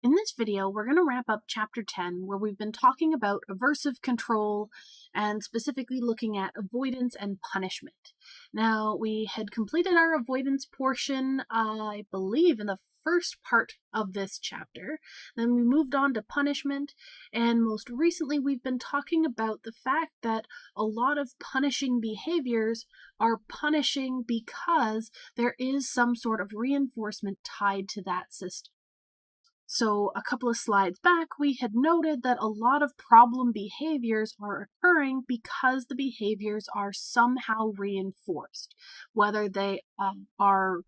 In this video, we're going to wrap up Chapter 10, where we've been talking about aversive control and specifically looking at avoidance and punishment. Now, we had completed our avoidance portion, I believe, in the first part of this chapter. Then we moved on to punishment, and most recently we've been talking about the fact that a lot of punishing behaviors are punishing because there is some sort of reinforcement tied to that system. So a couple of slides back, we had noted that a lot of problem behaviors are occurring because the behaviors are somehow reinforced, whether they are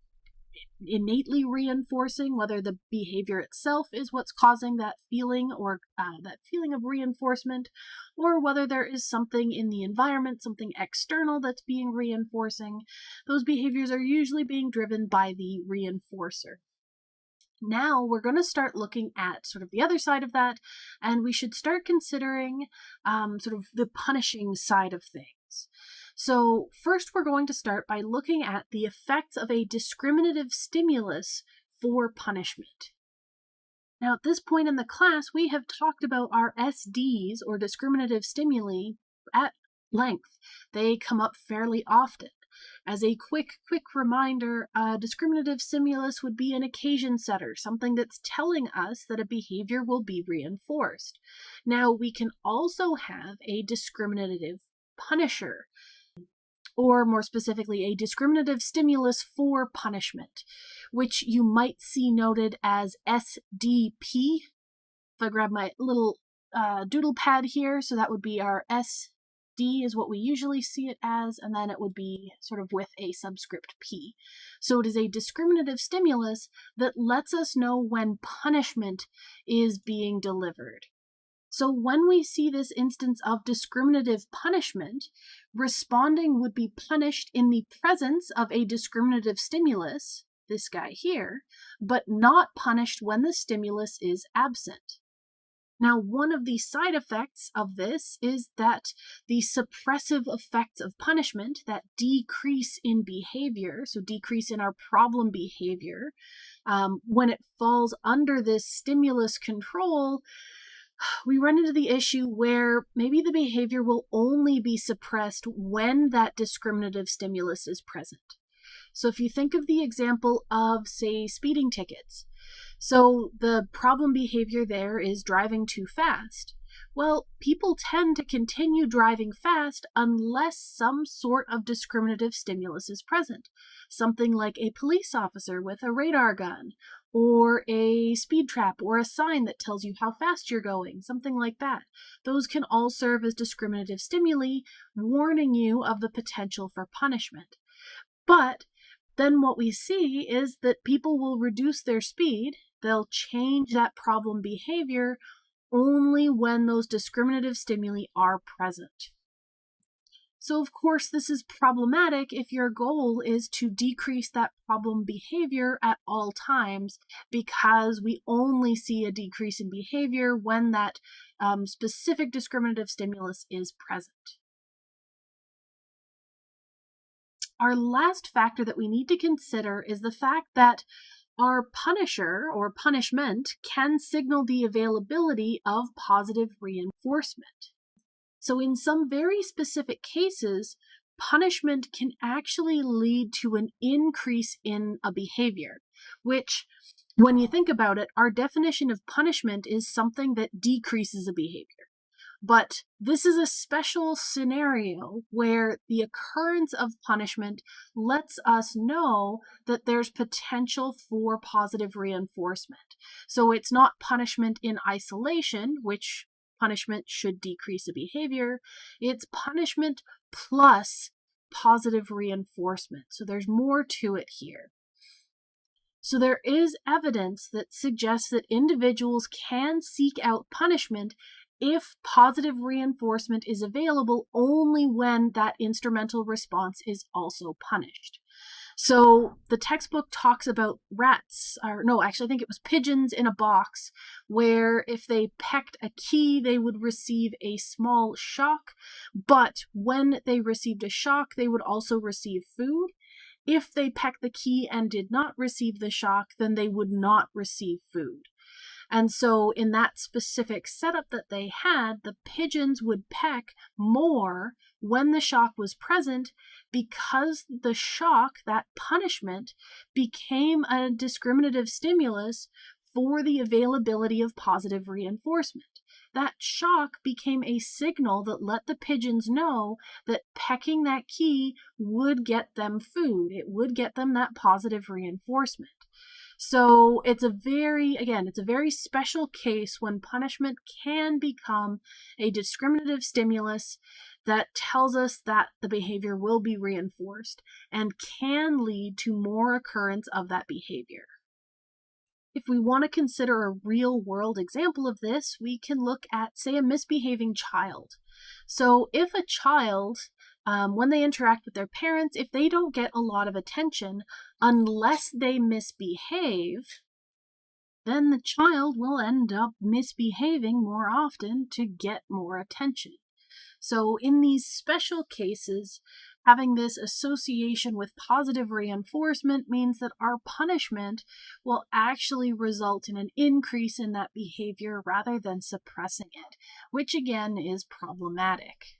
innately reinforcing, whether the behavior itself is what's causing that feeling or that feeling of reinforcement, or whether there is something in the environment, something external that's being reinforcing. Those behaviors are usually being driven by the reinforcer. Now we're going to start looking at sort of the other side of that, and we should start considering sort of the punishing side of things. So first we're going to start by looking at the effects of a discriminative stimulus for punishment. Now at this point in the class, we have talked about our SDs, or discriminative stimuli, at length. They come up fairly often. As a quick reminder, a discriminative stimulus would be an occasion setter, something that's telling us that a behavior will be reinforced. Now, we can also have a discriminative punisher, or more specifically, a discriminative stimulus for punishment, which you might see noted as SDP. If I grab my little doodle pad here, so that would be our SD is what we usually see it as, and then it would be sort of with a subscript P. So it is a discriminative stimulus that lets us know when punishment is being delivered. So when we see this instance of discriminative punishment, responding would be punished in the presence of a discriminative stimulus, this guy here, but not punished when the stimulus is absent. Now, one of the side effects of this is that the suppressive effects of punishment, that decrease in behavior, so decrease in our problem behavior, when it falls under this stimulus control, we run into the issue where maybe the behavior will only be suppressed when that discriminative stimulus is present. So if you think of the example of, say, speeding tickets, so the problem behavior there is driving too fast. Well, people tend to continue driving fast unless some sort of discriminative stimulus is present. Something like a police officer with a radar gun, or a speed trap, or a sign that tells you how fast you're going, something like that. Those can all serve as discriminative stimuli, warning you of the potential for punishment. But then what we see is that people will reduce their speed, they'll change that problem behavior only when those discriminative stimuli are present. So of course this is problematic if your goal is to decrease that problem behavior at all times, because we only see a decrease in behavior when that specific discriminative stimulus is present. Our last factor that we need to consider is the fact that our punisher, or punishment, can signal the availability of positive reinforcement. So in some very specific cases, punishment can actually lead to an increase in a behavior, which, when you think about it, our definition of punishment is something that decreases a behavior. But this is a special scenario where the occurrence of punishment lets us know that there's potential for positive reinforcement. So it's not punishment in isolation, which punishment should decrease a behavior. It's punishment plus positive reinforcement. So there's more to it here. So there is evidence that suggests that individuals can seek out punishment if positive reinforcement is available only when that instrumental response is also punished. So the textbook talks about rats, or no, actually I think it was pigeons in a box, where if they pecked a key, they would receive a small shock, but when they received a shock, they would also receive food. If they pecked the key and did not receive the shock, then they would not receive food. And so in that specific setup that they had, the pigeons would peck more when the shock was present because the shock, that punishment, became a discriminative stimulus for the availability of positive reinforcement. That shock became a signal that let the pigeons know that pecking that key would get them food. It would get them that positive reinforcement. So it's a very special case when punishment can become a discriminative stimulus that tells us that the behavior will be reinforced and can lead to more occurrence of that behavior. If we want to consider a real-world example of this, we can look at, say, a misbehaving child. So if a child, when they interact with their parents, if they don't get a lot of attention, unless they misbehave, then the child will end up misbehaving more often to get more attention. So in these special cases, having this association with positive reinforcement means that our punishment will actually result in an increase in that behavior rather than suppressing it, which again is problematic.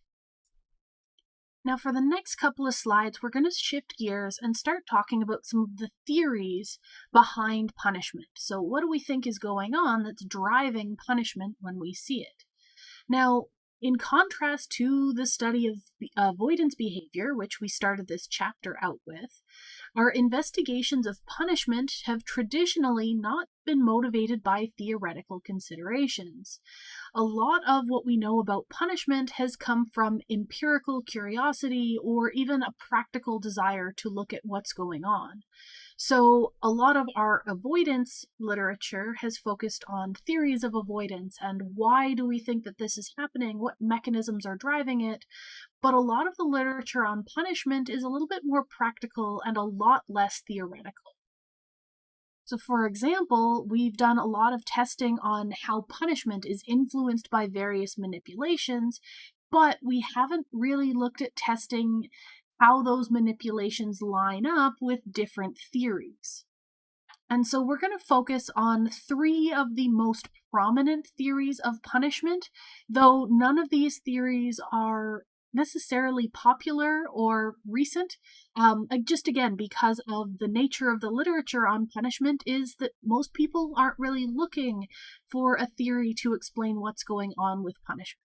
Now for the next couple of slides, we're going to shift gears and start talking about some of the theories behind punishment. So what do we think is going on that's driving punishment when we see it? Now, in contrast to the study of avoidance behavior, which we started this chapter out with, our investigations of punishment have traditionally not been motivated by theoretical considerations. A lot of what we know about punishment has come from empirical curiosity or even a practical desire to look at what's going on. So a lot of our avoidance literature has focused on theories of avoidance and why do we think that this is happening, what mechanisms are driving it, but a lot of the literature on punishment is a little bit more practical and a lot less theoretical. So for example, we've done a lot of testing on how punishment is influenced by various manipulations, but we haven't really looked at testing how those manipulations line up with different theories. And so we're going to focus on 3 of the most prominent theories of punishment, though none of these theories are necessarily popular or recent, just again because of the nature of the literature on punishment is that most people aren't really looking for a theory to explain what's going on with punishment.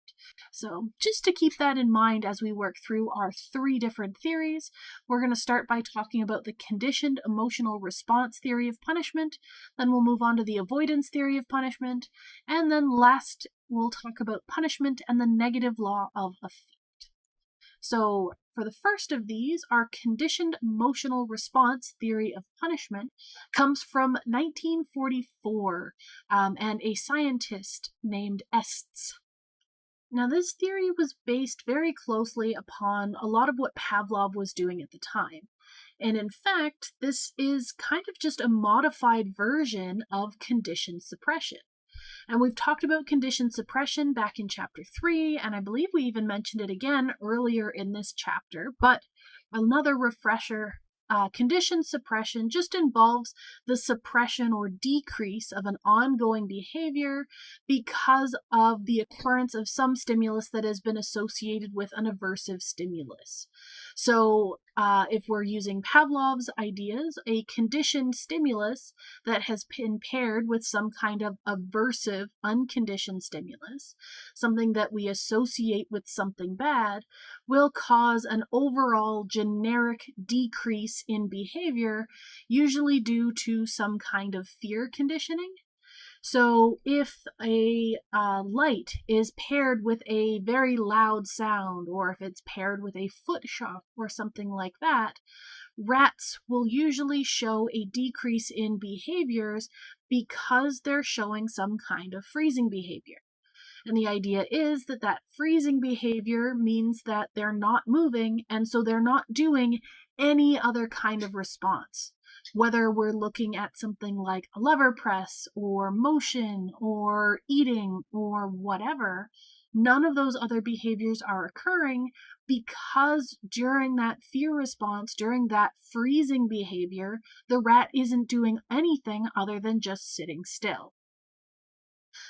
So just to keep that in mind as we work through our 3 different theories, we're going to start by talking about the conditioned emotional response theory of punishment, then we'll move on to the avoidance theory of punishment, and then last we'll talk about punishment and the negative law of effect. So for the first of these, our conditioned emotional response theory of punishment comes from 1944 and a scientist named Estes. Now, this theory was based very closely upon a lot of what Pavlov was doing at the time. And in fact, this is kind of just a modified version of conditioned suppression. And we've talked about conditioned suppression back in chapter 3, and I believe we even mentioned it again earlier in this chapter, but another refresher. Conditioned suppression just involves the suppression or decrease of an ongoing behavior because of the occurrence of some stimulus that has been associated with an aversive stimulus. So if we're using Pavlov's ideas, a conditioned stimulus that has been paired with some kind of aversive, unconditioned stimulus, something that we associate with something bad, will cause an overall generic decrease in behavior, usually due to some kind of fear conditioning. So if a light is paired with a very loud sound, or if it's paired with a foot shock or something like that, rats will usually show a decrease in behaviors because they're showing some kind of freezing behavior. And the idea is that that freezing behavior means that they're not moving, and so they're not doing any other kind of response. Whether we're looking at something like a lever press or motion or eating or whatever, none of those other behaviors are occurring because during that fear response, during that freezing behavior, the rat isn't doing anything other than just sitting still.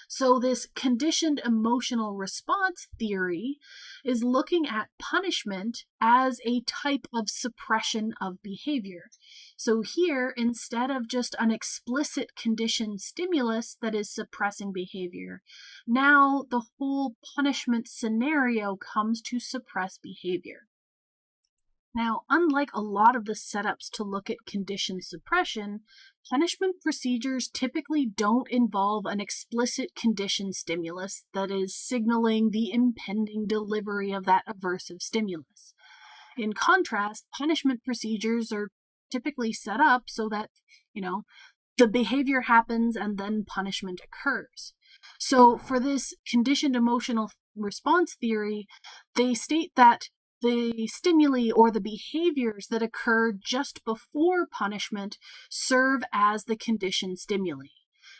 So this conditioned emotional response theory is looking at punishment as a type of suppression of behavior. So here, instead of just an explicit conditioned stimulus that is suppressing behavior, now the whole punishment scenario comes to suppress behavior. Now, unlike a lot of the setups to look at conditioned suppression, punishment procedures typically don't involve an explicit conditioned stimulus that is signaling the impending delivery of that aversive stimulus. In contrast, punishment procedures are typically set up so that, the behavior happens and then punishment occurs. So for this conditioned emotional response theory, they state that the stimuli or the behaviors that occur just before punishment serve as the conditioned stimuli.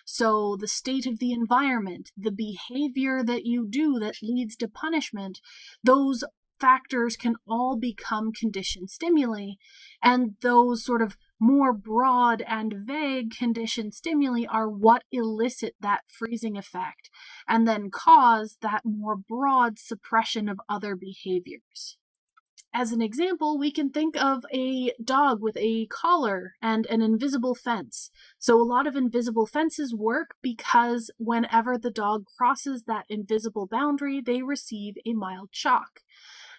So the state of the environment, the behavior that you do that leads to punishment, those factors can all become conditioned stimuli, and those sort of more broad and vague conditioned stimuli are what elicit that freezing effect and then cause that more broad suppression of other behaviors. As an example, we can think of a dog with a collar and an invisible fence. So a lot of invisible fences work because whenever the dog crosses that invisible boundary, they receive a mild shock.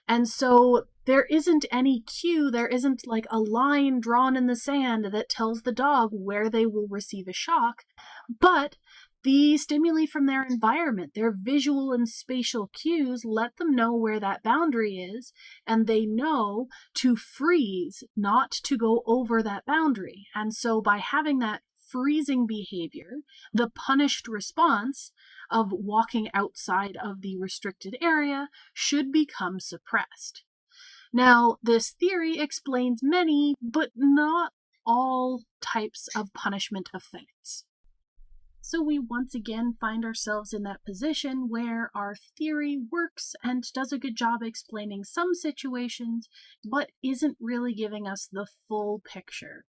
And so there isn't any cue, there isn't like a line drawn in the sand that tells the dog where they will receive a shock, but the stimuli from their environment, their visual and spatial cues, let them know where that boundary is, and they know to freeze, not to go over that boundary. And so by having that freezing behavior, the punished response of walking outside of the restricted area should become suppressed. Now, this theory explains many, but not all types of punishment effects. So we once again find ourselves in that position where our theory works and does a good job explaining some situations, but isn't really giving us the full picture.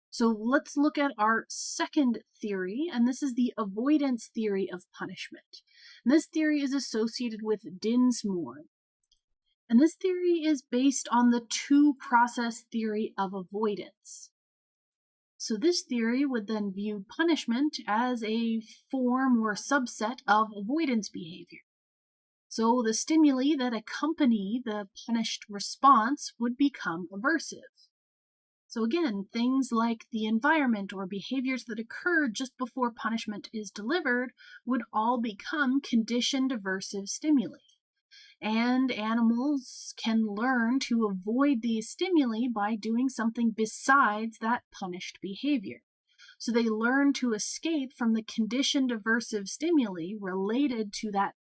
So let's look at our second theory, and this is the avoidance theory of punishment. And this theory is associated with Dinsmore. And this theory is based on the two-process theory of avoidance. So this theory would then view punishment as a form or subset of avoidance behavior. So the stimuli that accompany the punished response would become aversive. So again, things like the environment or behaviors that occur just before punishment is delivered would all become conditioned aversive stimuli. And animals can learn to avoid these stimuli by doing something besides that punished behavior. So they learn to escape from the conditioned aversive stimuli related to that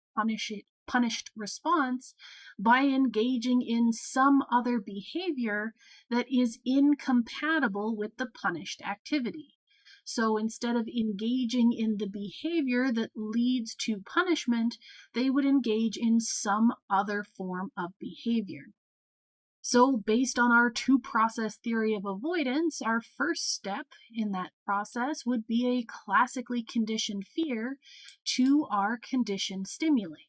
punished response by engaging in some other behavior that is incompatible with the punished activity. So instead of engaging in the behavior that leads to punishment, they would engage in some other form of behavior. So based on our two-process theory of avoidance, our first step in that process would be a classically conditioned fear to our conditioned stimuli,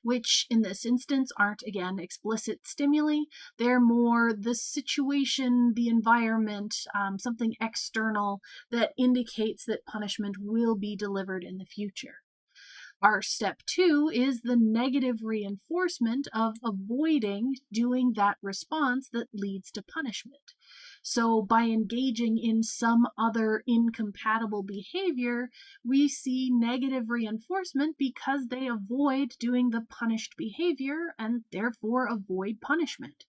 which in this instance aren't, again, explicit stimuli. They're more the situation, the environment, something external that indicates that punishment will be delivered in the future. Our step two is the negative reinforcement of avoiding doing that response that leads to punishment. So by engaging in some other incompatible behavior, we see negative reinforcement because they avoid doing the punished behavior and therefore avoid punishment.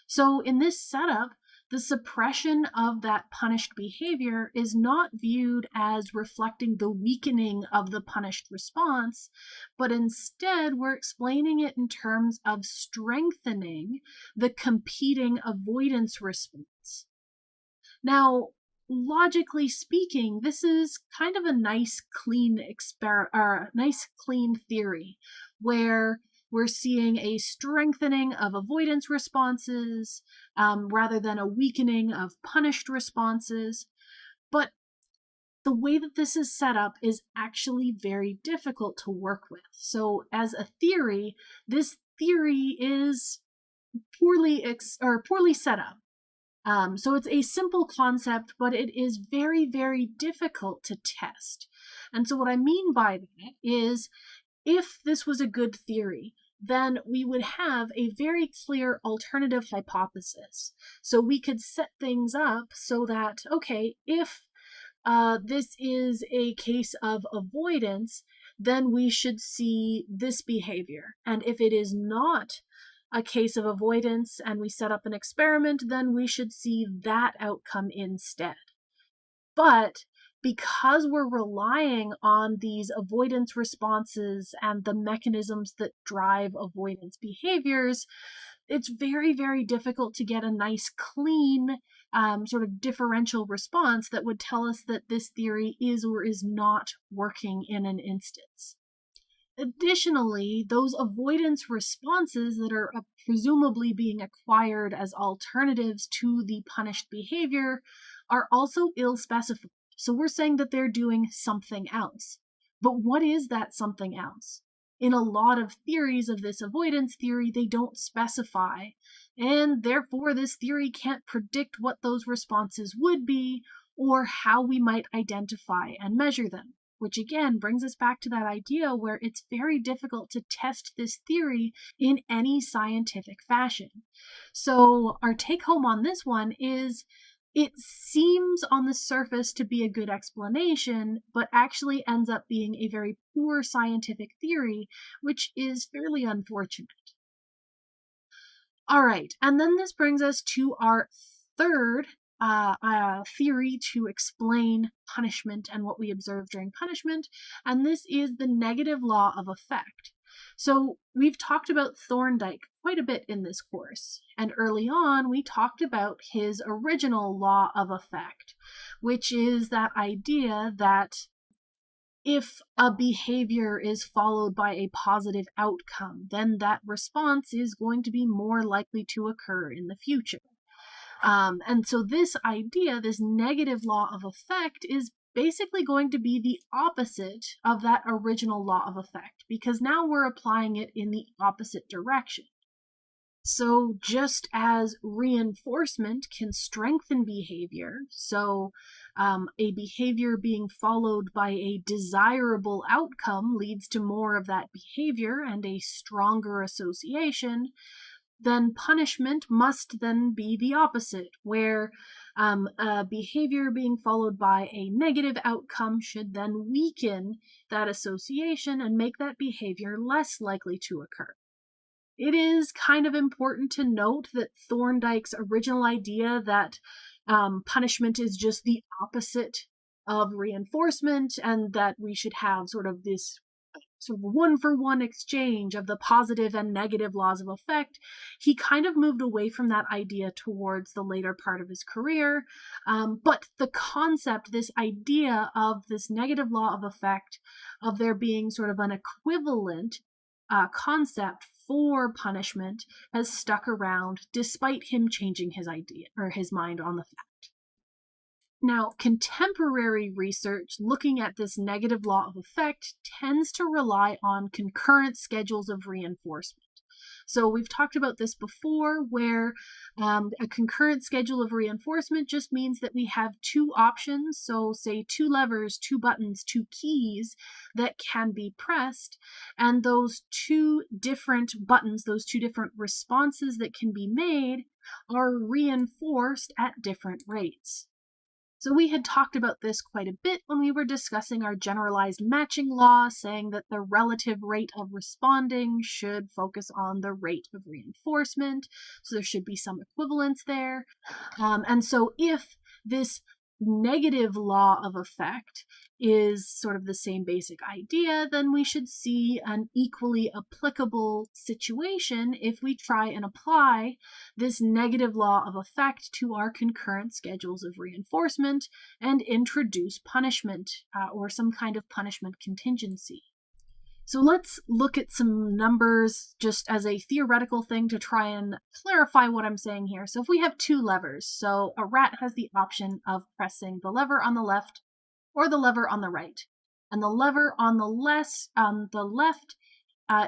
So in this setup, the suppression of that punished behavior is not viewed as reflecting the weakening of the punished response, but instead we're explaining it in terms of strengthening the competing avoidance response. Now, logically speaking, this is kind of a nice clean theory where we're seeing a strengthening of avoidance responses rather than a weakening of punished responses. But the way that this is set up is actually very difficult to work with. So as a theory, this theory is poorly set up. So it's a simple concept, but it is very, very difficult to test. And so what I mean by that is, if this was a good theory, then we would have a very clear alternative hypothesis. So we could set things up so that, okay, if this is a case of avoidance, then we should see this behavior. And if it is not a case of avoidance and we set up an experiment, then we should see that outcome instead. But because we're relying on these avoidance responses and the mechanisms that drive avoidance behaviors, it's very, very difficult to get a nice, clean, sort of differential response that would tell us that this theory is or is not working in an instance. Additionally, those avoidance responses that are presumably being acquired as alternatives to the punished behavior are also ill-specified. So we're saying that they're doing something else. But what is that something else? In a lot of theories of this avoidance theory, they don't specify, and therefore this theory can't predict what those responses would be or how we might identify and measure them. Which again brings us back to that idea where it's very difficult to test this theory in any scientific fashion. So our take home on this one is, it seems on the surface to be a good explanation, but actually ends up being a very poor scientific theory, which is fairly unfortunate. All right, and then this brings us to our third theory to explain punishment and what we observe during punishment, and this is the negative law of effect. So we've talked about Thorndike quite a bit in this course, and early on we talked about his original law of effect, which is that idea that if a behavior is followed by a positive outcome, then that response is going to be more likely to occur in the future. And so this idea, this negative law of effect, is basically going to be the opposite of that original law of effect, because now we're applying it in the opposite direction. So just as reinforcement can strengthen behavior, so a behavior being followed by a desirable outcome leads to more of that behavior and a stronger association, then punishment must then be the opposite, where a behavior being followed by a negative outcome should then weaken that association and make that behavior less likely to occur. It is kind of important to note that Thorndike's original idea that punishment is just the opposite of reinforcement and that we should have sort of this sort of one-for-one exchange of the positive and negative laws of effect, he kind of moved away from that idea towards the later part of his career. But the concept, this idea of this negative law of effect, of there being sort of an equivalent concept for punishment, has stuck around despite him changing his idea or his mind on the fact. Now, contemporary research looking at this negative law of effect tends to rely on concurrent schedules of reinforcement. So we've talked about this before, where a concurrent schedule of reinforcement just means that we have two options, so say two levers, two buttons, two keys that can be pressed, and those two different buttons, those two different responses that can be made, are reinforced at different rates. So we had talked about this quite a bit when we were discussing our generalized matching law, saying that the relative rate of responding should focus on the rate of reinforcement, so there should be some equivalence there. And so if this negative law of effect is sort of the same basic idea, then we should see an equally applicable situation if we try and apply this negative law of effect to our concurrent schedules of reinforcement and introduce punishment or some kind of punishment contingency. So let's look at some numbers just as a theoretical thing to try and clarify what I'm saying here. So if we have two levers, so a rat has the option of pressing the lever on the left or the lever on the right. And the lever on the left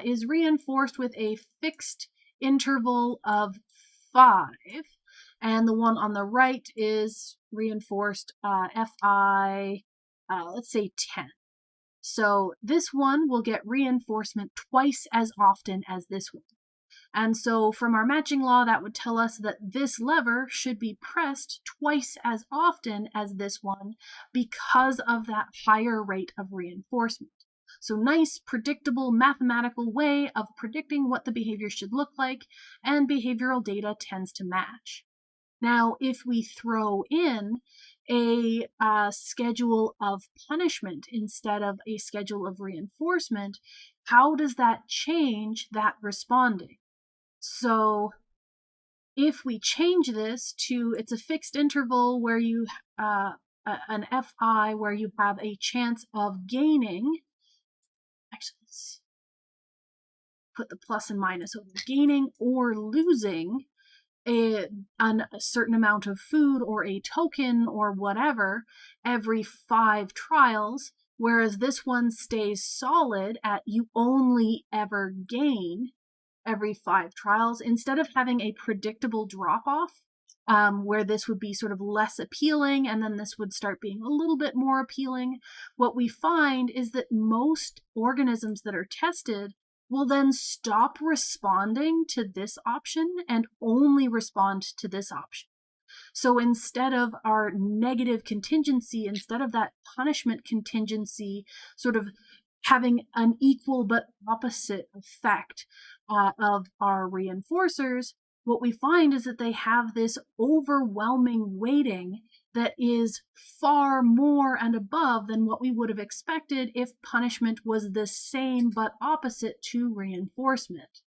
is reinforced with a fixed interval of 5, and the one on the right is reinforced FI, let's say 10. So this one will get reinforcement twice as often as this one. And so from our matching law, that would tell us that this lever should be pressed twice as often as this one because of that higher rate of reinforcement. So nice, predictable, mathematical way of predicting what the behavior should look like, and behavioral data tends to match. Now, if we throw in a schedule of punishment instead of a schedule of reinforcement, how does that change that responding? So if we change this to, it's a fixed interval where you, an FI where you have a chance of gaining, actually let's put the plus and minus over gaining or losing a certain amount of food or a token or whatever every 5 trials, whereas this one stays solid at you only ever gain every 5 trials, instead of having a predictable drop-off, where this would be sort of less appealing and then this would start being a little bit more appealing. What we find is that most organisms that are tested will then stop responding to this option and only respond to this option. So instead of our negative contingency, instead of that punishment contingency sort of having an equal but opposite effect of our reinforcers, what we find is that they have this overwhelming weighting that is far more and above than what we would have expected if punishment was the same but opposite to reinforcement.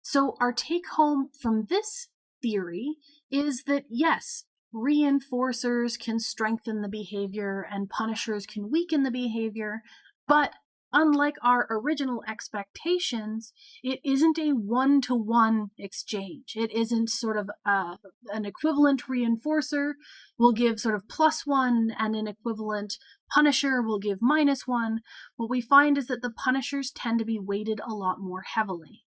So our take home from this theory is that yes, reinforcers can strengthen the behavior and punishers can weaken the behavior, but unlike our original expectations, it isn't a one-to-one exchange. It isn't sort of an equivalent reinforcer will give sort of +1 and an equivalent punisher will give -1. What we find is that the punishers tend to be weighted a lot more heavily.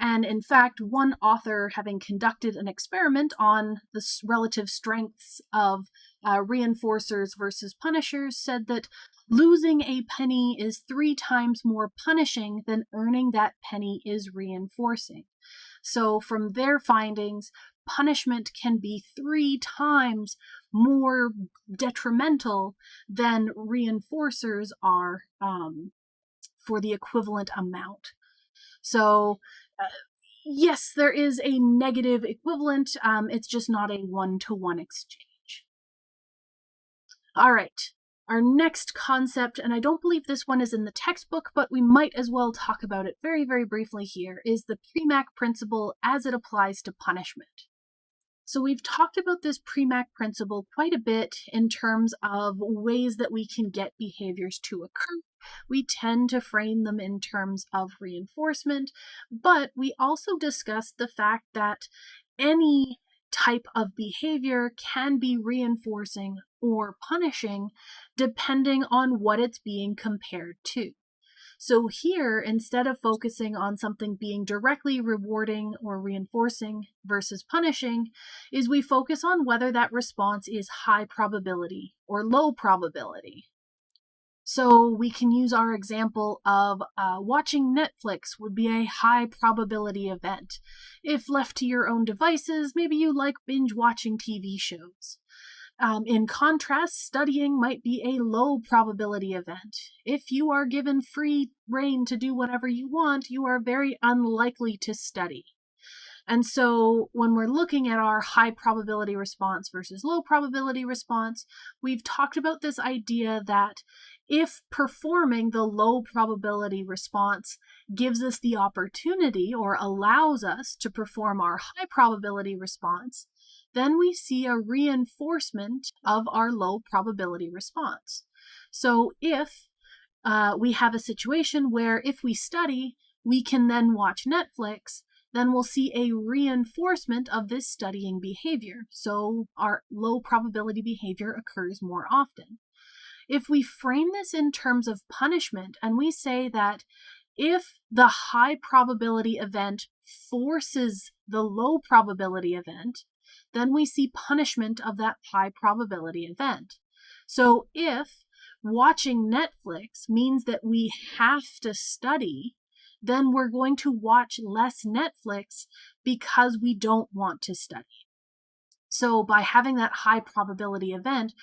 And in fact, one author, having conducted an experiment on the relative strengths of reinforcers versus punishers, said that losing a penny is 3 times more punishing than earning that penny is reinforcing. So from their findings, punishment can be 3 times more detrimental than reinforcers are for the equivalent amount. So yes, there is a negative equivalent. It's just not a one-to-one exchange. All right, our next concept, and I don't believe this one is in the textbook, but we might as well talk about it very, very briefly here, is the Premack Principle as it applies to punishment. So we've talked about this Premack Principle quite a bit in terms of ways that we can get behaviors to occur. We tend to frame them in terms of reinforcement, but we also discussed the fact that any type of behavior can be reinforcing or punishing depending on what it's being compared to. So here, instead of focusing on something being directly rewarding or reinforcing versus punishing, is we focus on whether that response is high probability or low probability. So we can use our example of watching Netflix would be a high probability event. If left to your own devices, maybe you like binge watching TV shows. In contrast, studying might be a low probability event. If you are given free rein to do whatever you want, you are very unlikely to study. And so when we're looking at our high probability response versus low probability response, we've talked about this idea that if performing the low probability response gives us the opportunity or allows us to perform our high probability response, then we see a reinforcement of our low probability response. So if we have a situation where if we study, we can then watch Netflix, then we'll see a reinforcement of this studying behavior. So our low probability behavior occurs more often. if we frame this in terms of punishment and we say that if the high probability event forces the low probability event, then we see punishment of that high probability event. So if watching Netflix means that we have to study, then we're going to watch less Netflix because we don't want to study. So by having that high probability event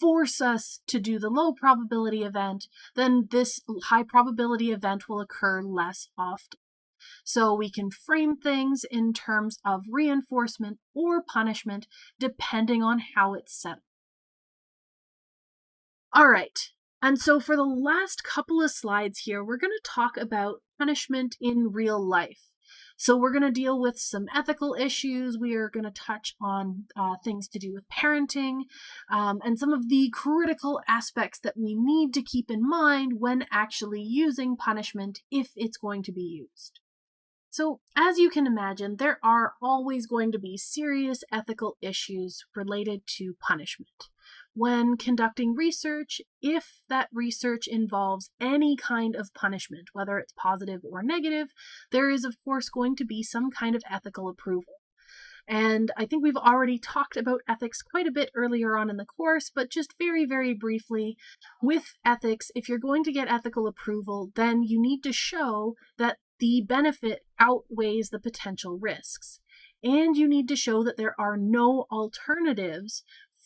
force us to do the low probability event, then this high probability event will occur less often. So we can frame things in terms of reinforcement or punishment depending on how it's set up. All right. And so for the last couple of slides here, we're going to talk about punishment in real life. So we're going to deal with some ethical issues. We are going to touch on things to do with parenting and some of the critical aspects that we need to keep in mind when actually using punishment if it's going to be used. So as you can imagine, there are always going to be serious ethical issues related to punishment. When conducting research, if that research involves any kind of punishment, whether it's positive or negative, there is of course going to be some kind of ethical approval. And I think we've already talked about ethics quite a bit earlier on in the course, but just very, very briefly, with ethics, if you're going to get ethical approval, then you need to show that the benefit outweighs the potential risks. And you need to show that there are no alternatives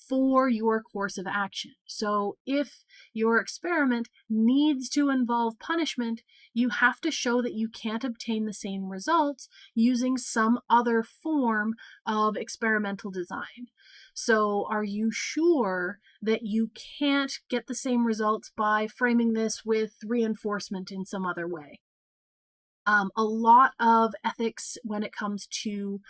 for your course of action. So if your experiment needs to involve punishment, you have to show that you can't obtain the same results using some other form of experimental design. So are you sure that you can't get the same results by framing this with reinforcement in some other way? A lot of ethics when it comes to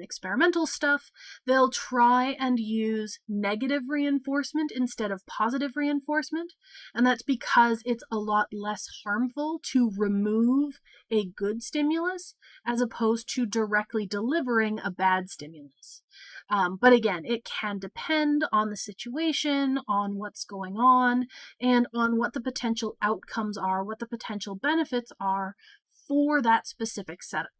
experimental stuff, they'll try and use negative reinforcement instead of positive reinforcement. And that's because it's a lot less harmful to remove a good stimulus as opposed to directly delivering a bad stimulus. But again, it can depend on the situation, on what's going on, and on what the potential outcomes are, what the potential benefits are for that specific setup.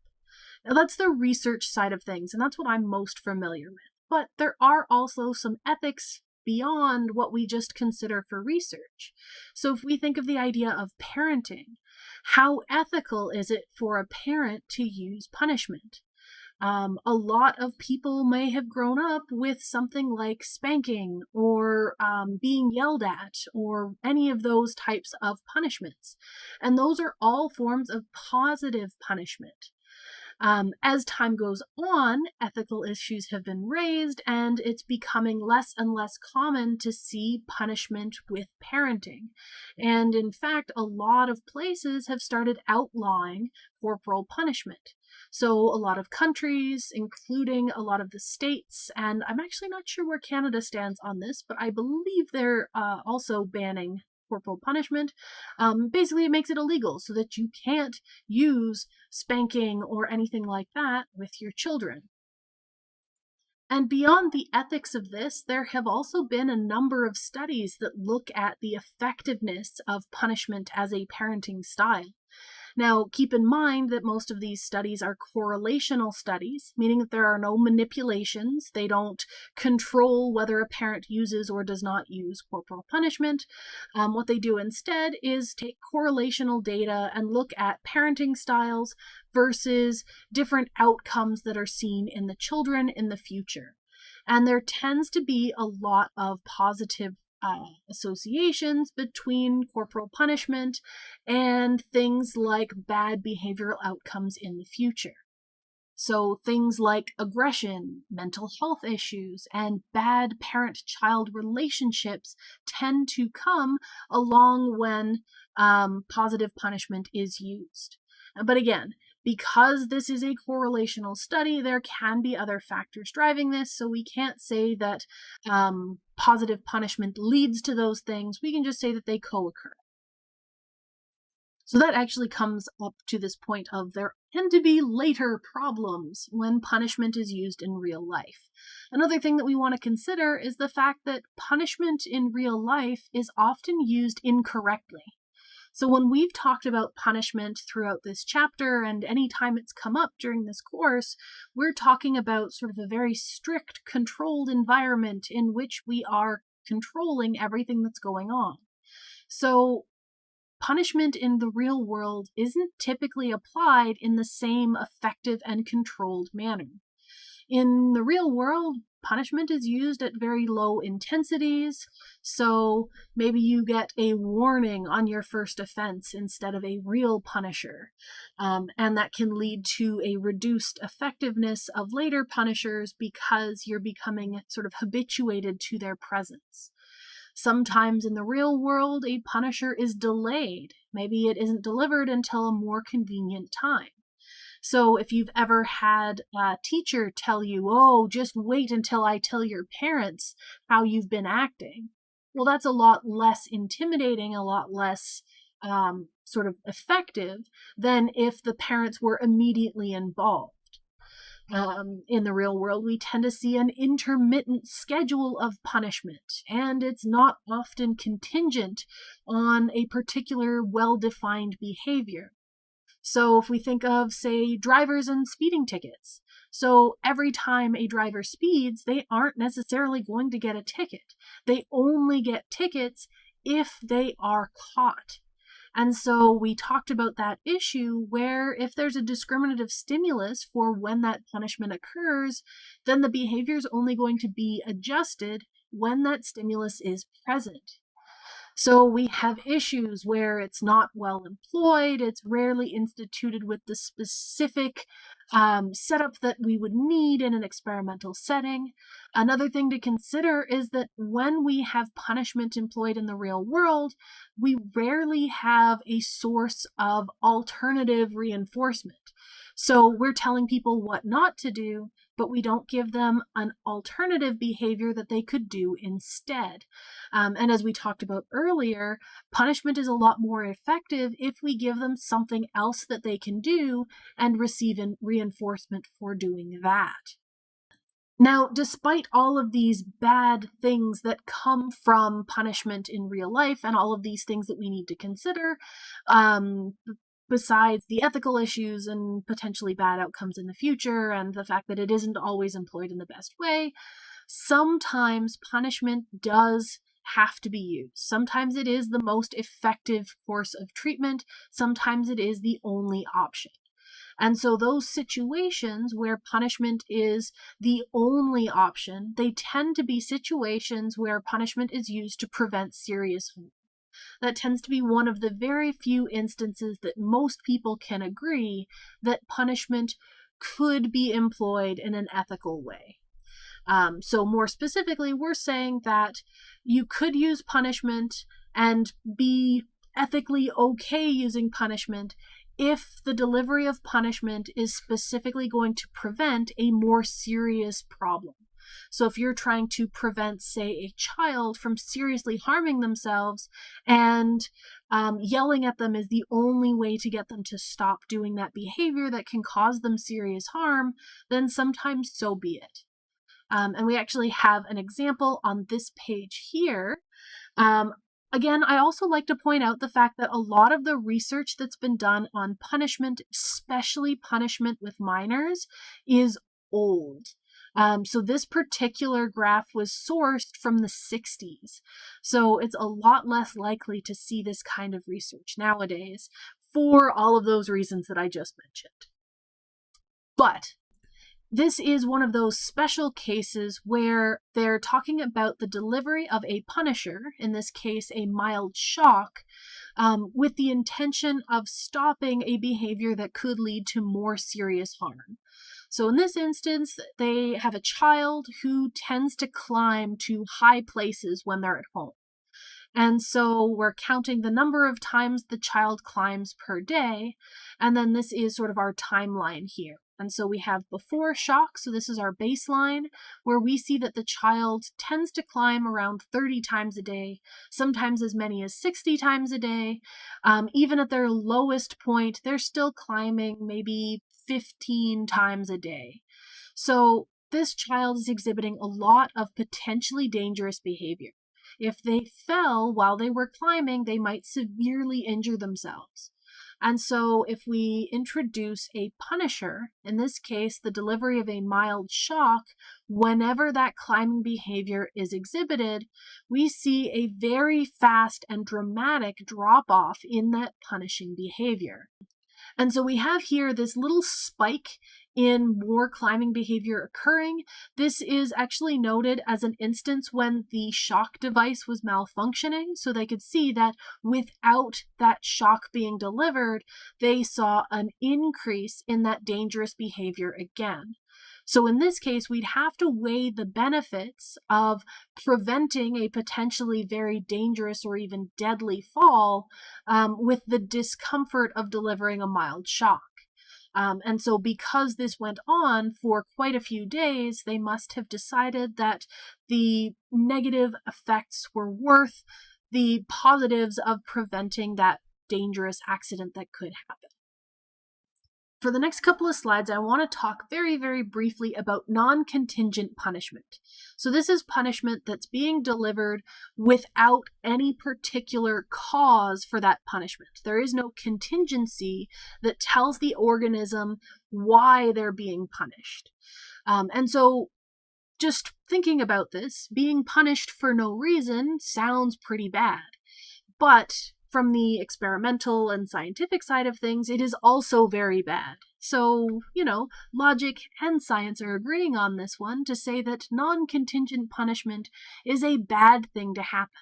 Now that's the research side of things, and that's what I'm most familiar with. But there are also some ethics beyond what we just consider for research. So if we think of the idea of parenting, how ethical is it for a parent to use punishment? A lot of people may have grown up with something like spanking or being yelled at or any of those types of punishments. And those are all forms of positive punishment. As time goes on, ethical issues have been raised, and it's becoming less and less common to see punishment with parenting. And in fact, a lot of places have started outlawing corporal punishment. So a lot of countries, including a lot of the states, and I'm actually not sure where Canada stands on this, but I believe they're also banning corporal punishment. Basically, it makes it illegal so that you can't use spanking or anything like that with your children. And beyond the ethics of this, there have also been a number of studies that look at the effectiveness of punishment as a parenting style. Now, keep in mind that most of these studies are correlational studies, meaning that there are no manipulations. They don't control whether a parent uses or does not use corporal punishment. What they do instead is take correlational data and look at parenting styles versus different outcomes that are seen in the children in the future. And there tends to be a lot of positive associations between corporal punishment and things like bad behavioral outcomes in the future. So things like aggression, mental health issues, and bad parent-child relationships tend to come along when positive punishment is used. But again, because this is a correlational study, there can be other factors driving this, so we can't say that positive punishment leads to those things. We can just say that they co-occur. So that actually comes up to this point of there tend to be later problems when punishment is used in real life. Another thing that we want to consider is the fact that punishment in real life is often used incorrectly. So when we've talked about punishment throughout this chapter, and any time it's come up during this course, we're talking about sort of a very strict, controlled environment in which we are controlling everything that's going on. So punishment in the real world isn't typically applied in the same effective and controlled manner. In the real world, punishment is used at very low intensities, so maybe you get a warning on your first offense instead of a real punisher, and that can lead to a reduced effectiveness of later punishers because you're becoming sort of habituated to their presence. Sometimes in the real world, a punisher is delayed. Maybe it isn't delivered until a more convenient time. So if you've ever had a teacher tell you, oh, just wait until I tell your parents how you've been acting, well, that's a lot less intimidating, a lot less sort of effective than if the parents were immediately involved. In the real world, we tend to see an intermittent schedule of punishment, and it's not often contingent on a particular well-defined behavior. So if we think of, say, drivers and speeding tickets, so every time a driver speeds, they aren't necessarily going to get a ticket. They only get tickets if they are caught. And so we talked about that issue where if there's a discriminative stimulus for when that punishment occurs, then the behavior is only going to be adjusted when that stimulus is present. So we have issues where it's not well employed, it's rarely instituted with the specific setup that we would need in an experimental setting. Another thing to consider is that when we have punishment employed in the real world, we rarely have a source of alternative reinforcement. So we're telling people what not to do, but we don't give them an alternative behavior that they could do instead. And as we talked about earlier, punishment is a lot more effective if we give them something else that they can do and receive reinforcement for doing that. Now, despite all of these bad things that come from punishment in real life and all of these things that we need to consider, besides the ethical issues and potentially bad outcomes in the future and the fact that it isn't always employed in the best way, sometimes punishment does have to be used. Sometimes it is the most effective course of treatment. Sometimes it is the only option. And so those situations where punishment is the only option, they tend to be situations where punishment is used to prevent serious harm. That tends to be one of the very few instances that most people can agree that punishment could be employed in an ethical way. So more specifically, we're saying that you could use punishment and be ethically okay using punishment if the delivery of punishment is specifically going to prevent a more serious problem. So if you're trying to prevent, say, a child from seriously harming themselves and yelling at them is the only way to get them to stop doing that behavior that can cause them serious harm, then sometimes so be it. And we actually have an example on this page here. Again, I also like to point out the fact that a lot of the research that's been done on punishment, especially punishment with minors, is old. So this particular graph was sourced from the 60s. So it's a lot less likely to see this kind of research nowadays for all of those reasons that I just mentioned. But this is one of those special cases where they're talking about the delivery of a punisher, in this case a mild shock, with the intention of stopping a behavior that could lead to more serious harm. So in this instance, they have a child who tends to climb to high places when they're at home. And so we're counting the number of times the child climbs per day, and then this is sort of our timeline here. And so we have before shock, so this is our baseline, where we see that the child tends to climb around 30 times a day, sometimes as many as 60 times a day. Even at their lowest point, they're still climbing maybe 15 times a day. So this child is exhibiting a lot of potentially dangerous behavior. If they fell while they were climbing, they might severely injure themselves. And so if we introduce a punisher, in this case, the delivery of a mild shock, whenever that climbing behavior is exhibited, we see a very fast and dramatic drop-off in that punishing behavior. And so we have here this little spike in more climbing behavior occurring. This is actually noted as an instance when the shock device was malfunctioning. So they could see that without that shock being delivered, they saw an increase in that dangerous behavior again. So in this case, we'd have to weigh the benefits of preventing a potentially very dangerous or even deadly fall with the discomfort of delivering a mild shock. And so because this went on for quite a few days, they must have decided that the negative effects were worth the positives of preventing that dangerous accident that could happen. For the next couple of slides, I want to talk very, very briefly about non-contingent punishment. So this is punishment that's being delivered without any particular cause for that punishment. There is no contingency that tells the organism why they're being punished. And so just thinking about this, being punished for no reason sounds pretty bad. But from the experimental and scientific side of things, it is also very bad. So, logic and science are agreeing on this one to say that non-contingent punishment is a bad thing to happen.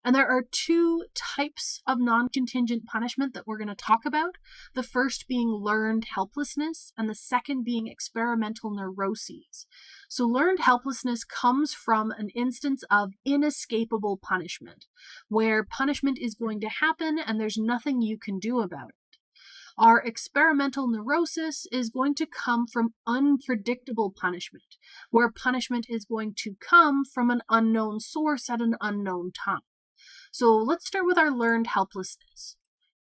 And there are two types of non-contingent punishment that we're going to talk about. The first being learned helplessness, and the second being experimental neuroses. So learned helplessness comes from an instance of inescapable punishment, where punishment is going to happen and there's nothing you can do about it. Our experimental neurosis is going to come from unpredictable punishment, where punishment is going to come from an unknown source at an unknown time. So let's start with our learned helplessness.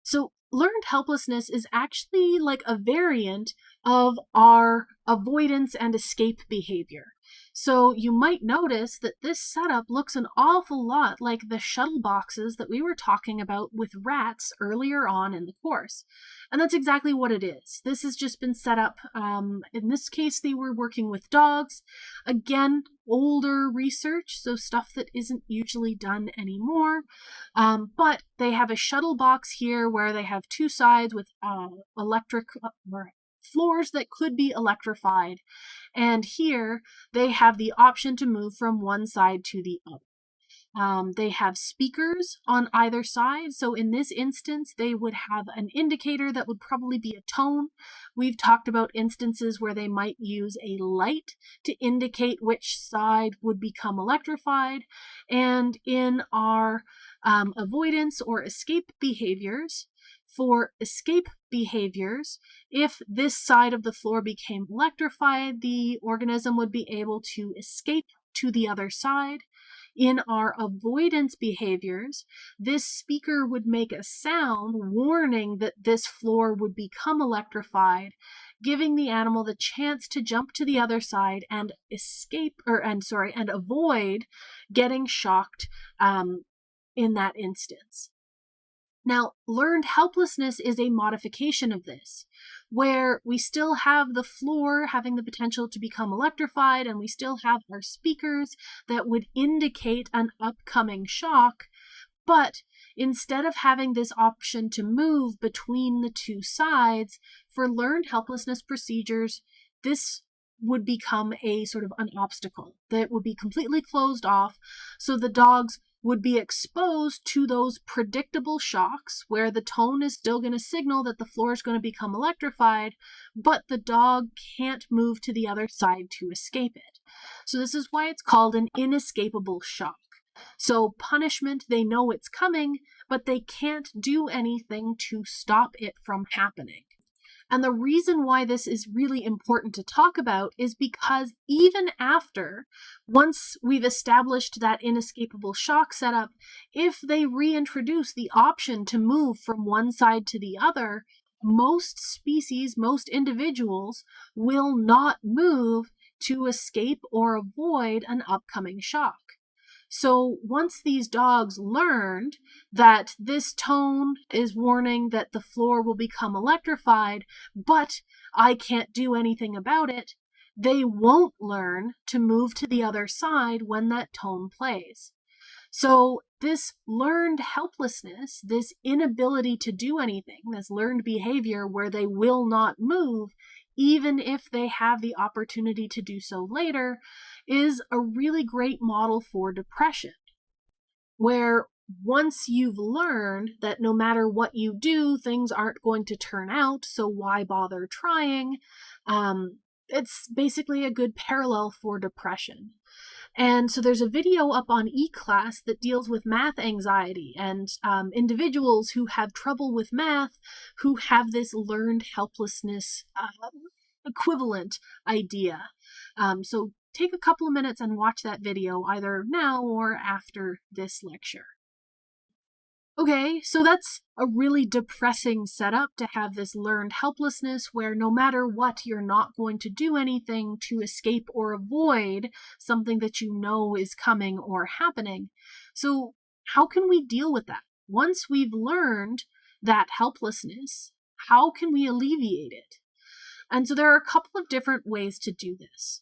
So learned helplessness is actually like a variant of our avoidance and escape behavior. So you might notice that this setup looks an awful lot like the shuttle boxes that we were talking about with rats earlier on in the course. And that's exactly what it is. This has just been set up. In this case, they were working with dogs. Again, older research, so stuff that isn't usually done anymore. But they have a shuttle box here where they have two sides with electric floors that could be electrified. And here they have the option to move from one side to the other. They have speakers on either side. So in this instance, they would have an indicator that would probably be a tone. We've talked about instances where they might use a light to indicate which side would become electrified. And in our avoidance or escape behaviors, for escape behaviors, if this side of the floor became electrified, the organism would be able to escape to the other side. In our avoidance behaviors, this speaker would make a sound warning that this floor would become electrified, giving the animal the chance to jump to the other side and and avoid getting shocked in that instance. Now, learned helplessness is a modification of this, where we still have the floor having the potential to become electrified, and we still have our speakers that would indicate an upcoming shock, but instead of having this option to move between the two sides, for learned helplessness procedures, this would become a sort of an obstacle that would be completely closed off, so the dogs would be exposed to those predictable shocks where the tone is still going to signal that the floor is going to become electrified, but the dog can't move to the other side to escape it. So this is why it's called an inescapable shock. So punishment, they know it's coming, but they can't do anything to stop it from happening. And the reason why this is really important to talk about is because even after, once we've established that inescapable shock setup, if they reintroduce the option to move from one side to the other, most species, most individuals will not move to escape or avoid an upcoming shock. So once these dogs learned that this tone is warning that the floor will become electrified, but I can't do anything about it, they won't learn to move to the other side when that tone plays. So this learned helplessness, this inability to do anything, this learned behavior where they will not move, even if they have the opportunity to do so later, is a really great model for depression, where once you've learned that no matter what you do, things aren't going to turn out, so why bother trying? It's basically a good parallel for depression. And so there's a video up on eClass that deals with math anxiety and individuals who have trouble with math, who have this learned helplessness equivalent idea. So take a couple of minutes and watch that video either now or after this lecture. Okay, so that's a really depressing setup to have this learned helplessness where no matter what, you're not going to do anything to escape or avoid something that you know is coming or happening. So how can we deal with that? Once we've learned that helplessness, how can we alleviate it? And so there are a couple of different ways to do this.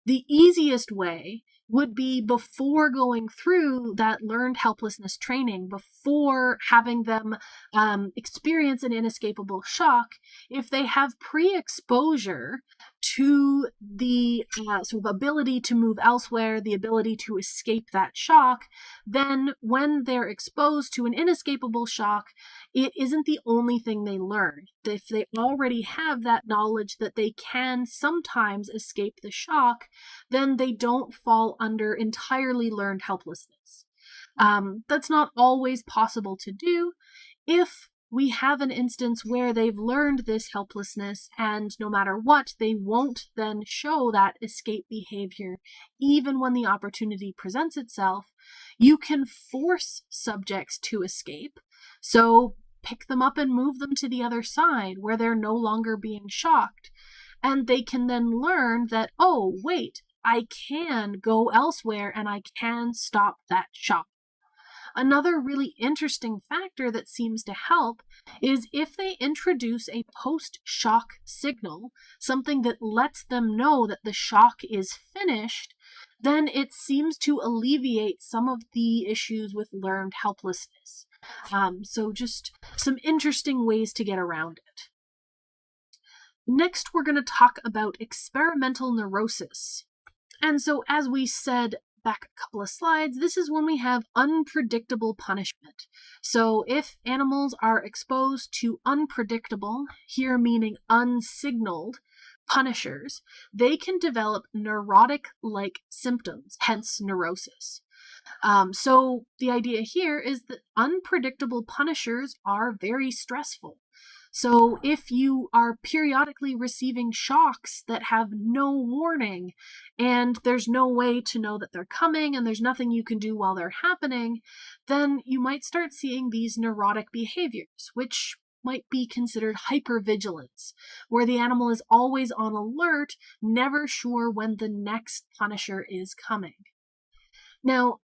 The easiest way would be before going through that learned helplessness training, before having them experience an inescapable shock, if they have pre-exposure to the sort of ability to move elsewhere, the ability to escape that shock, then when they're exposed to an inescapable shock, it isn't the only thing they learn. If they already have that knowledge that they can sometimes escape the shock, then they don't fall under entirely learned helplessness. That's not always possible to do. If we have an instance where they've learned this helplessness and no matter what, they won't then show that escape behavior, even when the opportunity presents itself, you can force subjects to escape. So pick them up and move them to the other side where they're no longer being shocked. And they can then learn that, oh, wait, I can go elsewhere and I can stop that shock. Another really interesting factor that seems to help is if they introduce a post-shock signal, something that lets them know that the shock is finished, then it seems to alleviate some of the issues with learned helplessness. So just some interesting ways to get around it. Next, we're going to talk about experimental neurosis. And so as we said back a couple of slides, this is when we have unpredictable punishment. So if animals are exposed to unpredictable, here meaning unsignaled, punishers, they can develop neurotic-like symptoms, hence neurosis. So the idea here is that unpredictable punishers are very stressful. So if you are periodically receiving shocks that have no warning and there's no way to know that they're coming and there's nothing you can do while they're happening, then you might start seeing these neurotic behaviors, which might be considered hypervigilance, where the animal is always on alert, never sure when the next punisher is coming. Now,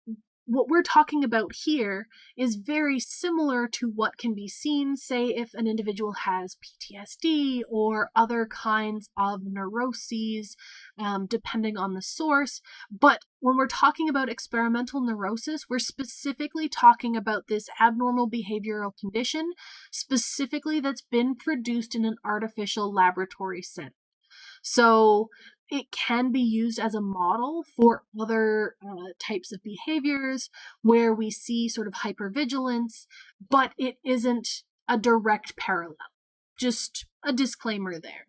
what we're talking about here is very similar to what can be seen, say, if an individual has PTSD or other kinds of neuroses, depending on the source. But when we're talking about experimental neurosis, we're specifically talking about this abnormal behavioral condition, specifically that's been produced in an artificial laboratory setting. So it can be used as a model for other types of behaviors where we see sort of hypervigilance, but it isn't a direct parallel. Just a disclaimer there.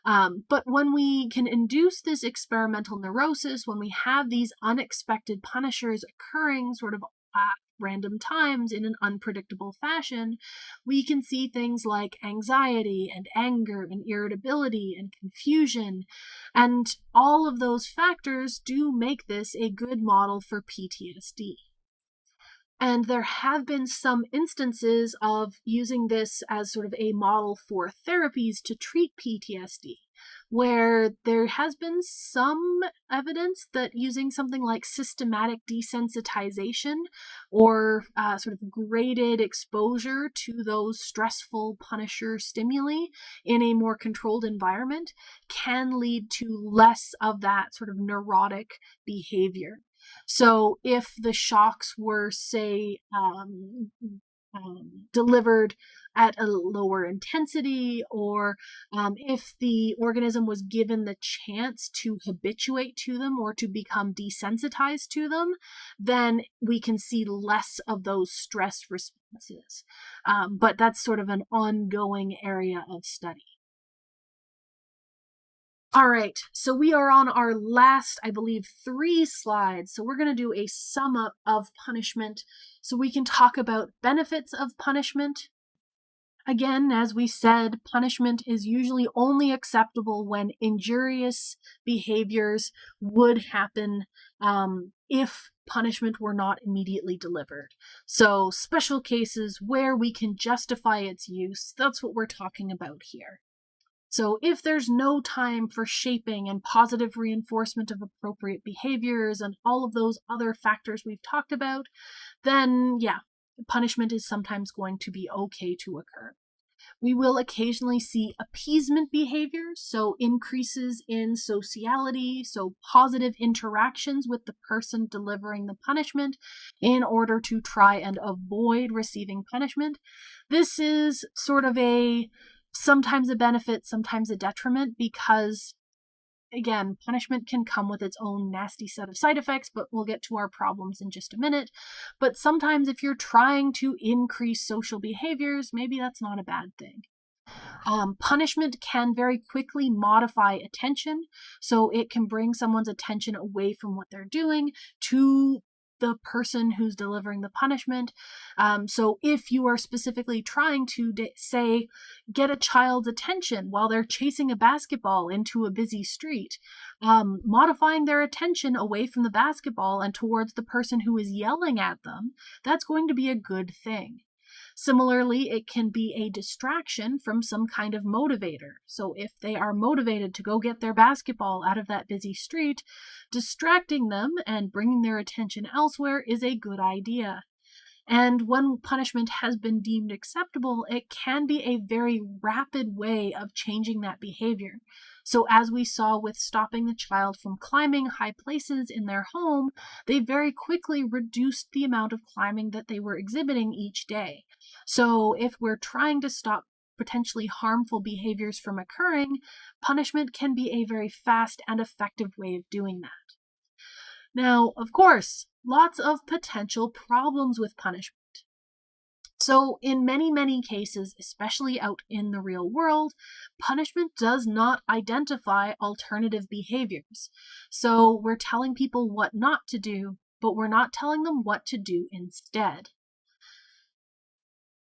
But when we can induce this experimental neurosis, when we have these unexpected punishers occurring sort of random times in an unpredictable fashion, we can see things like anxiety and anger and irritability and confusion. And all of those factors do make this a good model for PTSD. And there have been some instances of using this as sort of a model for therapies to treat PTSD, where there has been some evidence that using something like systematic desensitization or sort of graded exposure to those stressful punisher stimuli in a more controlled environment can lead to less of that sort of neurotic behavior. So if the shocks were, say, delivered at a lower intensity, or if the organism was given the chance to habituate to them or to become desensitized to them, then we can see less of those stress responses. But that's sort of an ongoing area of study. All right, so we are on our last, I believe, 3 slides. So we're going to do a sum up of punishment so we can talk about benefits of punishment. Again, as we said, punishment is usually only acceptable when injurious behaviors would happen if punishment were not immediately delivered. So special cases where we can justify its use, that's what we're talking about here. So if there's no time for shaping and positive reinforcement of appropriate behaviors and all of those other factors we've talked about, then yeah, punishment is sometimes going to be okay to occur. We will occasionally see appeasement behaviors, so increases in sociality, so positive interactions with the person delivering the punishment in order to try and avoid receiving punishment. This is sort of sometimes a benefit, sometimes a detriment, because again, punishment can come with its own nasty set of side effects, but we'll get to our problems in just a minute. But sometimes if you're trying to increase social behaviors, maybe that's not a bad thing. Punishment can very quickly modify attention, so it can bring someone's attention away from what they're doing to the person who's delivering the punishment. So if you are specifically trying to, say, get a child's attention while they're chasing a basketball into a busy street, modifying their attention away from the basketball and towards the person who is yelling at them, that's going to be a good thing. Similarly, it can be a distraction from some kind of motivator. So if they are motivated to go get their basketball out of that busy street, distracting them and bringing their attention elsewhere is a good idea. And when punishment has been deemed acceptable, it can be a very rapid way of changing that behavior. So as we saw with stopping the child from climbing high places in their home, they very quickly reduced the amount of climbing that they were exhibiting each day. So if we're trying to stop potentially harmful behaviors from occurring, punishment can be a very fast and effective way of doing that. Now, of course, lots of potential problems with punishment. So in many, many cases, especially out in the real world, punishment does not identify alternative behaviors. So we're telling people what not to do, but we're not telling them what to do instead.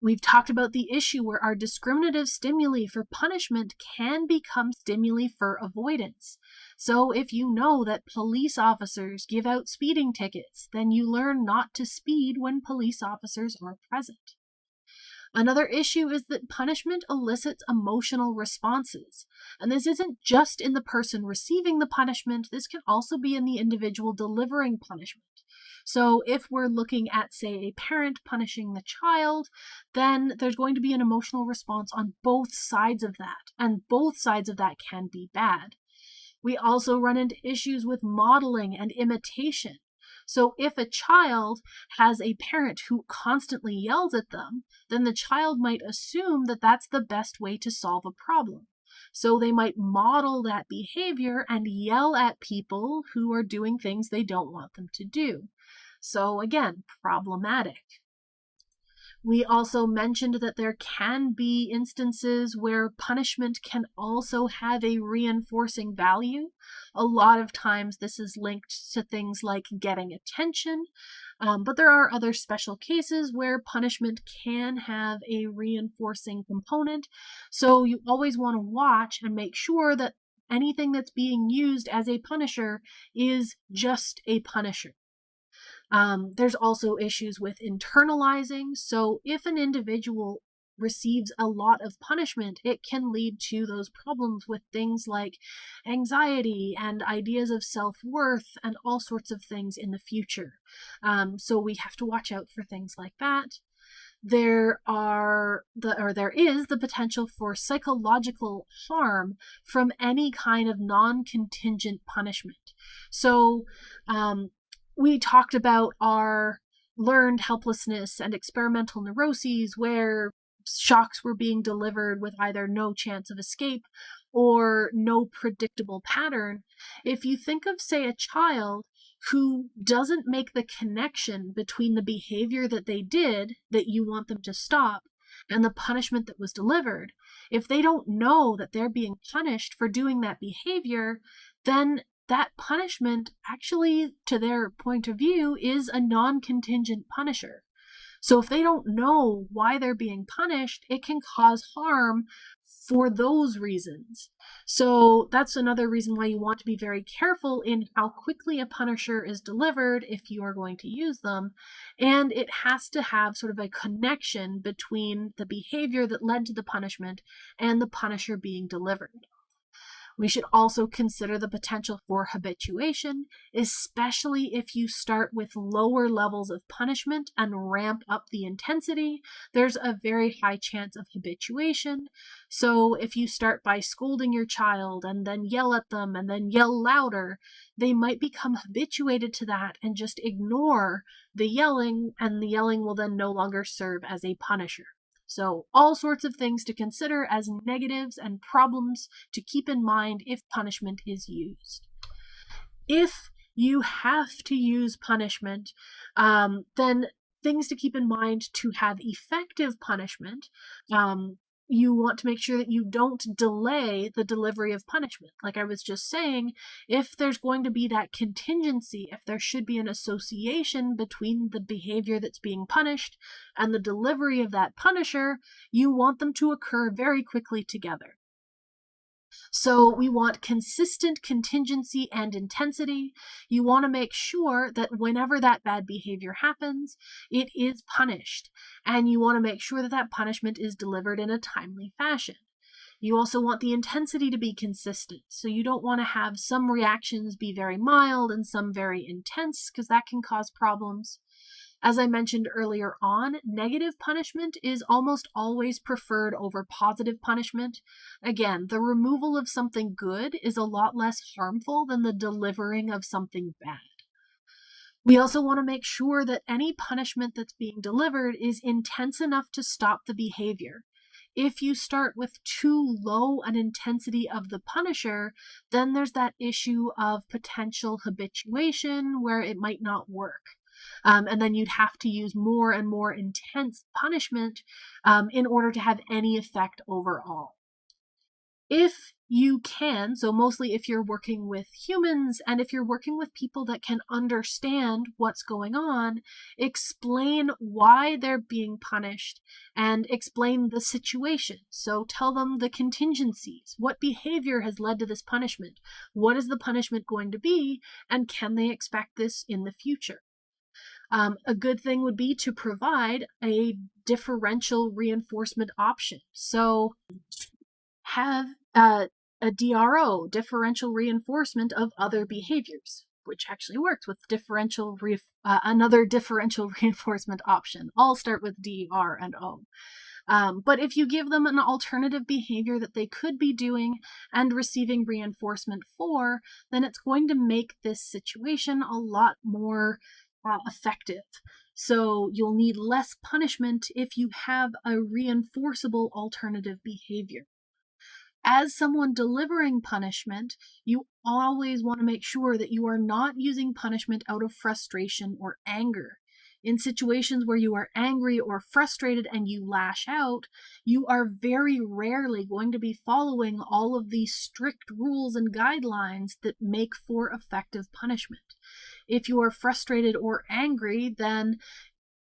We've talked about the issue where our discriminative stimuli for punishment can become stimuli for avoidance. So if you know that police officers give out speeding tickets, then you learn not to speed when police officers are present. Another issue is that punishment elicits emotional responses. And this isn't just in the person receiving the punishment, this can also be in the individual delivering punishment. So if we're looking at, say, a parent punishing the child, then there's going to be an emotional response on both sides of that, and both sides of that can be bad. We also run into issues with modeling and imitation. So if a child has a parent who constantly yells at them, then the child might assume that that's the best way to solve a problem. So they might model that behavior and yell at people who are doing things they don't want them to do. So again, problematic. We also mentioned that there can be instances where punishment can also have a reinforcing value. A lot of times this is linked to things like getting attention, but there are other special cases where punishment can have a reinforcing component. So you always want to watch and make sure that anything that's being used as a punisher is just a punisher. There's also issues with internalizing. So if an individual receives a lot of punishment, it can lead to those problems with things like anxiety and ideas of self-worth and all sorts of things in the future. So we have to watch out for things like that. There is the potential for psychological harm from any kind of non-contingent punishment. So we talked about our learned helplessness and experimental neuroses, where shocks were being delivered with either no chance of escape or no predictable pattern. If you think of, say, a child who doesn't make the connection between the behavior that they did that you want them to stop and the punishment that was delivered, if they don't know that they're being punished for doing that behavior, then that punishment actually, to their point of view, is a non-contingent punisher. So if they don't know why they're being punished, it can cause harm for those reasons. So that's another reason why you want to be very careful in how quickly a punisher is delivered if you are going to use them. And it has to have sort of a connection between the behavior that led to the punishment and the punisher being delivered. We should also consider the potential for habituation, especially if you start with lower levels of punishment and ramp up the intensity. There's a very high chance of habituation. So if you start by scolding your child and then yell at them and then yell louder, they might become habituated to that and just ignore the yelling, and the yelling will then no longer serve as a punisher. So all sorts of things to consider as negatives and problems to keep in mind if punishment is used. If you have to use punishment, then things to keep in mind to have effective punishment. You want to make sure that you don't delay the delivery of punishment. Like I was just saying, if there's going to be that contingency, if there should be an association between the behavior that's being punished and the delivery of that punisher, you want them to occur very quickly together. So we want consistent contingency and intensity. You want to make sure that whenever that bad behavior happens, it is punished. And you want to make sure that that punishment is delivered in a timely fashion. You also want the intensity to be consistent. So you don't want to have some reactions be very mild and some very intense, because that can cause problems. As I mentioned earlier on, negative punishment is almost always preferred over positive punishment. Again, the removal of something good is a lot less harmful than the delivering of something bad. We also want to make sure that any punishment that's being delivered is intense enough to stop the behavior. If you start with too low an intensity of the punisher, then there's that issue of potential habituation where it might not work. And then you'd have to use more and more intense punishment in order to have any effect overall. If you can, so mostly if you're working with humans and if you're working with people that can understand what's going on, explain why they're being punished and explain the situation. So tell them the contingencies. What behavior has led to this punishment? What is the punishment going to be? And can they expect this in the future? A good thing would be to provide a differential reinforcement option. So have a DRO, differential reinforcement of other behaviors, which actually works with another differential reinforcement option. All start with D, R, and O. But if you give them an alternative behavior that they could be doing and receiving reinforcement for, then it's going to make this situation a lot more effective. So you'll need less punishment if you have a reinforceable alternative behavior. As someone delivering punishment, you always want to make sure that you are not using punishment out of frustration or anger. In situations where you are angry or frustrated and you lash out, you are very rarely going to be following all of the strict rules and guidelines that make for effective punishment. If you are frustrated or angry, then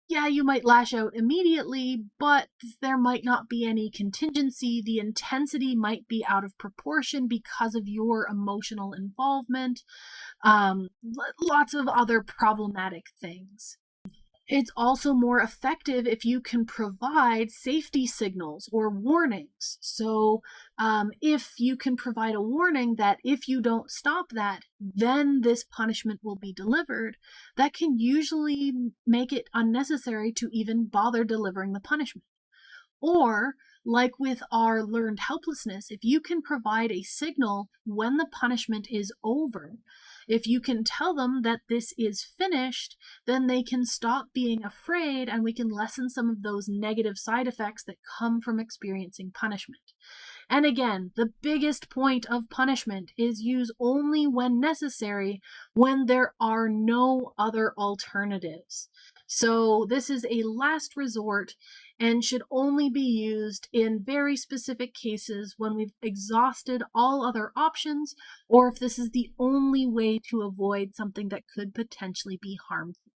yeah, you might lash out immediately, but there might not be any contingency. The intensity might be out of proportion because of your emotional involvement. Lots of other problematic things. It's also more effective if you can provide safety signals or warnings. So if you can provide a warning that if you don't stop that, then this punishment will be delivered, that can usually make it unnecessary to even bother delivering the punishment. Or, like with our learned helplessness, if you can provide a signal when the punishment is over, if you can tell them that this is finished, then they can stop being afraid and we can lessen some of those negative side effects that come from experiencing punishment. And again, the biggest point of punishment is use only when necessary, when there are no other alternatives. So this is a last resort and should only be used in very specific cases when we've exhausted all other options, or if this is the only way to avoid something that could potentially be harmful.